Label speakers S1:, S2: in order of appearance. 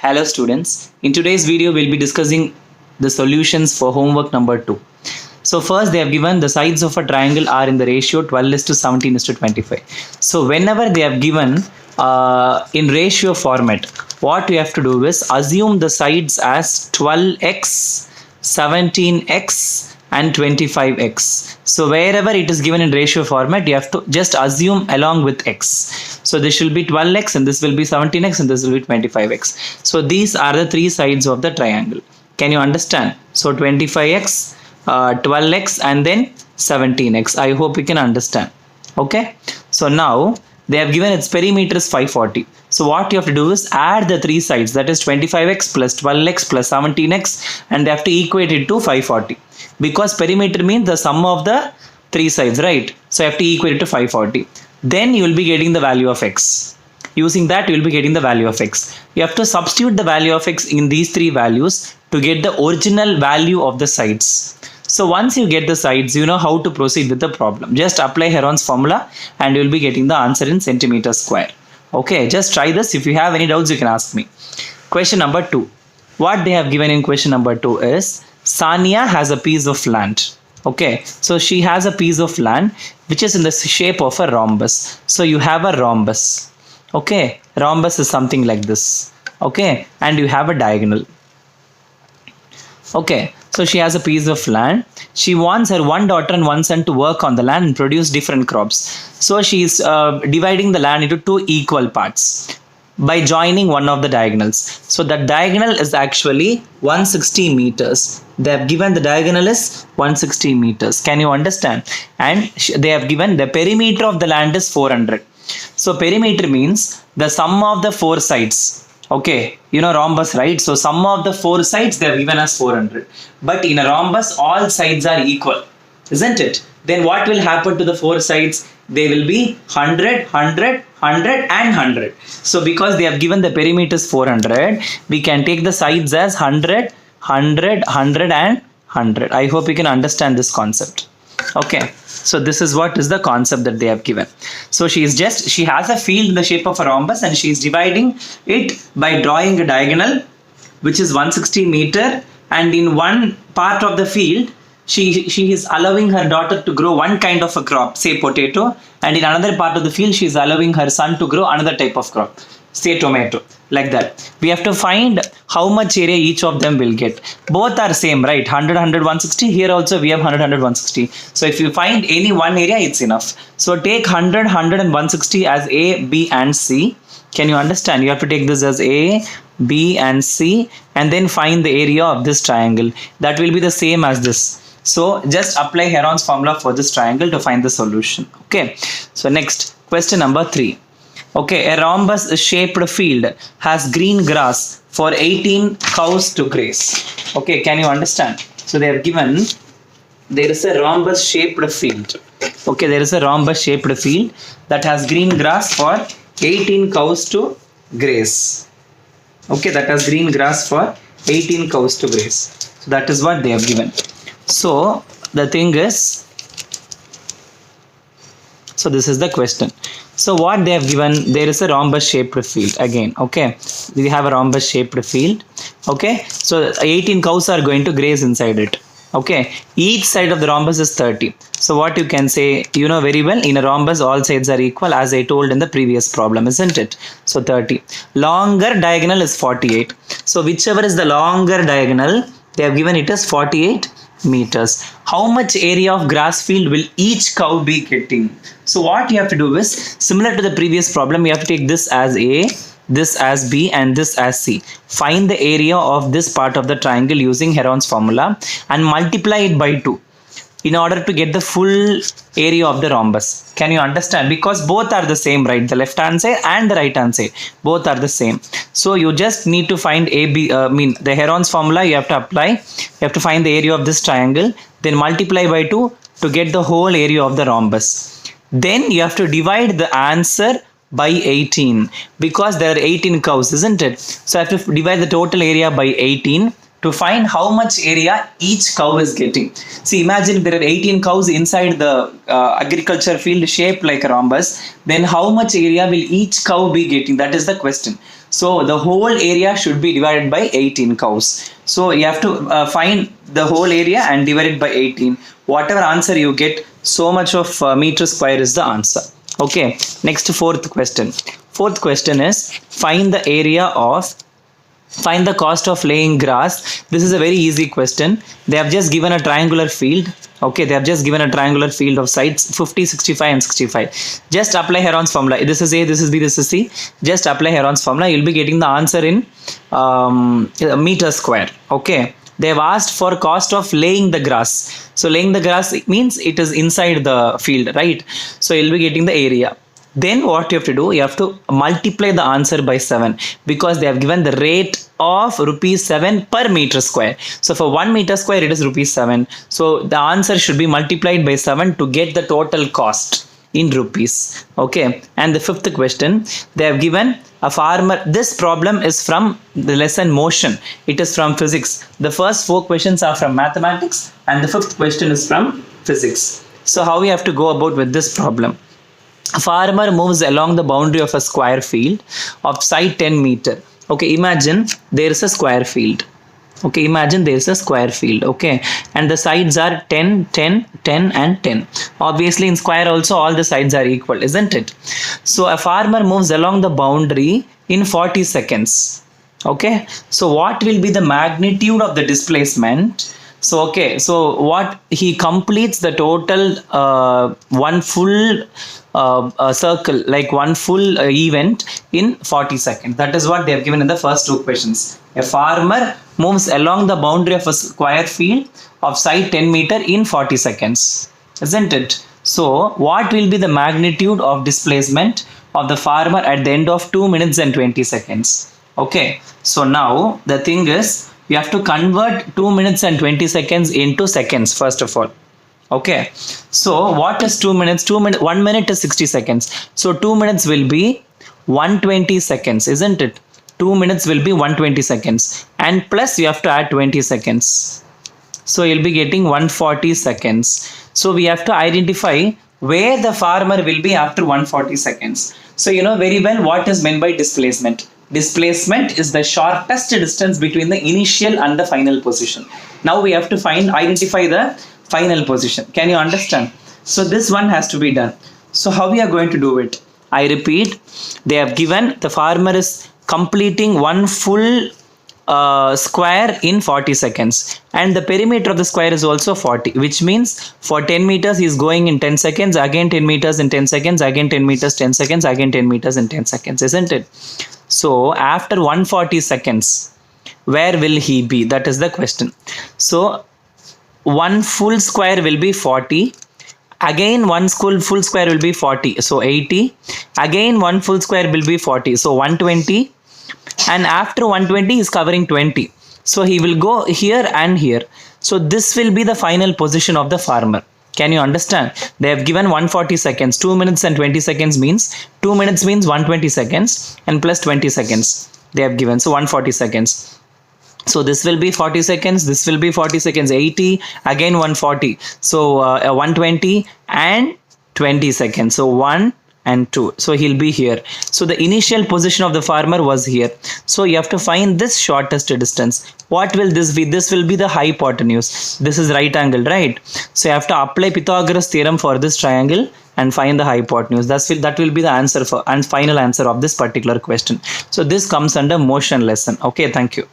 S1: Hello students, in today's video we'll be discussing the solutions for homework number 2. So first they have given the sides of a triangle are in the ratio 12:17:25. So whenever they have given in ratio format, what we have to do is assume the sides as 12x, 17x and 25x. So wherever it is given in ratio format, you have to just assume along with x. So this will be 12x and this will be 17x and this will be 25x. So these are the three sides of the triangle. Can you understand? So 25x, 12x and then 17x. I hope you can understand. Okay. So now they have given its perimeter is 540. So what you have to do is add the three sides, that is 25x plus 12x plus 17x, and they have to equate it to 540. Because perimeter means the sum of the three sides, right? So you have to equate it to 540. Then you will be getting the value of x. Using that, you will be getting the value of x. You have to substitute the value of x in these three values to get the original value of the sides. So once you get the sides, you know how to proceed with the problem. Just apply Heron's formula and you will be getting the answer in centimeter square. Okay, just try this. If you have any doubts, you can ask me. Question number 2. What they have given in question number 2 is Sania has a piece of land. Okay, so she has a piece of land which is in the shape of a rhombus. So you have a rhombus. Okay, rhombus is something like this. Okay, and you have a diagonal. Okay, so she has a piece of land. She wants her one daughter and one son to work on the land and produce different crops. So she is dividing the land into two equal parts by joining one of the diagonals. So the diagonal is actually 160 meters. They have given the diagonal is 160 meters. Can you understand? And they have given the perimeter of the land is 400. So perimeter means the sum of the four sides. Okay, you know rhombus, right? So sum of the four sides they have given us 400. But in a rhombus, all sides are equal, isn't it? Then what will happen to the four sides? They will be 100, 100, 100 and 100. So because they have given the perimeter is 400, we can take the sides as 100, 100, 100 and 100. I hope you can understand this concept. Okay, so this is what is the concept that they have given. So she has a field in the shape of a rhombus and she is dividing it by drawing a diagonal which is 160 meter, and in one part of the field she is allowing her daughter to grow one kind of a crop, say potato, and in another part of the field she is allowing her son to grow another type of crop, say tomato, like that. We have to find how much area each of them will get. Both are same, right? 100, 100, 160. Here also we have 100, 100, 160. So if you find any one area, it's enough. So take 100, 100 and 160 as A, B and C. Can you understand? You have to take this as A, B and C and then find the area of this triangle. That will be the same as this. So just apply Heron's formula for this triangle to find the solution. Okay. So next, question number 3. Okay, a rhombus shaped field has green grass for 18 cows to graze. Okay, can you understand? So they have given there is a rhombus shaped field. Okay, there is a rhombus shaped field that has green grass for 18 cows to graze. Okay, that has green grass for 18 cows to graze. So that is what they have given. So the thing is, so this is the question. So what they have given, there is a rhombus shaped field again. Okay, we have a rhombus shaped field. Okay, so 18 cows are going to graze inside it. Okay, each side of the rhombus is 30. So what you can say, you know very well, in a rhombus all sides are equal, as I told in the previous problem, isn't it? So 30. Longer diagonal is 48. So whichever is the longer diagonal, they have given it as 48 meters. How much area of grass field will each cow be getting? So what you have to do is, similar to the previous problem, you have to take this as A, this as B and this as C. Find the area of this part of the triangle using Heron's formula and multiply it by 2 in order to get the full area of the rhombus. Can you understand? Because both are the same, right? The left hand side and the right hand side, both are the same. So you just need to find the Heron's formula you have to apply. You have to find the area of this triangle, then multiply by 2 to get the whole area of the rhombus. Then you have to divide the answer by 18 because there are 18 cows, isn't it? So I have to divide the total area by 18 to find how much area each cow is getting. See, imagine there are 18 cows inside the agriculture field shaped like a rhombus. Then how much area will each cow be getting? That is the question. So the whole area should be divided by 18 cows. So you have to find the whole area and divide it by 18. Whatever answer you get, so much of meter square is the answer. Okay, next fourth question. Fourth question is find the cost of laying grass. This is a very easy question. They have just given a triangular field. Okay, they have just given a triangular field of sides 50, 65 and 65. Just apply Heron's formula. This is A, this is B, this is C. Just apply Heron's formula. You'll be getting the answer in meter square. Okay, they have asked for cost of laying the grass. So laying the grass means it is inside the field, right? So you'll be getting the area. Then what you have to do, you have to multiply the answer by 7 because they have given the rate of rupees 7 per meter square. So for 1 meter square, it is rupees 7. So the answer should be multiplied by 7 to get the total cost in rupees. Okay. And the fifth question, they have given a farmer. This problem is from the lesson motion. It is from physics. The first 4 questions are from mathematics and the fifth question is from physics. So how we have to go about with this problem? A farmer moves along the boundary of a square field of side 10 meter. Okay, imagine there is a square field. Okay, imagine there is a square field. Okay, and the sides are 10, 10, 10 and 10. Obviously in square also all the sides are equal, isn't it? So a farmer moves along the boundary in 40 seconds. Okay, so what will be the magnitude of the displacement? So okay, so what he completes the total one full circle, like one full event in 40 seconds. That is what they have given in the first 2 questions. A farmer moves along the boundary of a square field of side 10 meter in 40 seconds, isn't it? So what will be the magnitude of displacement of the farmer at the end of 2 minutes and 20 seconds? Okay, so now the thing is, you have to convert 2 minutes and 20 seconds into seconds first of all. Okay, so what is 2 minutes? 1 minute is 60 seconds. So 2 minutes will be 120 seconds, isn't it? 2 minutes will be 120 seconds and plus you have to add 20 seconds. So you'll be getting 140 seconds. So we have to identify where the farmer will be after 140 seconds. So you know very well what is meant by displacement. Displacement is the shortest distance between the initial and the final position. Now we have to identify the final position. Can you understand? So this one has to be done. So how we are going to do it? I repeat, they have given the farmer is completing one full square in 40 seconds and the perimeter of the square is also 40, which means for 10 meters he is going in 10 seconds, again 10 meters in 10 seconds, again 10 meters 10 seconds, again 10 meters in 10 seconds, isn't it? So after 140 seconds, where will he be? That is the question. So one full square will be 40. Again one full square will be 40. So 80. Again one full square will be 40. So 120. And after 120 is covering 20. So he will go here and here. So this will be the final position of the farmer. Can you understand? They have given 140 seconds. 2 minutes and 20 seconds means 2 minutes means 120 seconds and plus 20 seconds they have given. So 140 seconds. So this will be 40 seconds. This will be 40 seconds. 80 again 140. So 120 and 20 seconds. So 1 and 2. So he'll be here. So the initial position of the farmer was here. So you have to find this shortest distance. What will this be? This will be the hypotenuse. This is right angle, right? So you have to apply Pythagoras theorem for this triangle and find the hypotenuse. That will be the answer for and final answer of this particular question. So this comes under motion lesson. Okay, thank you.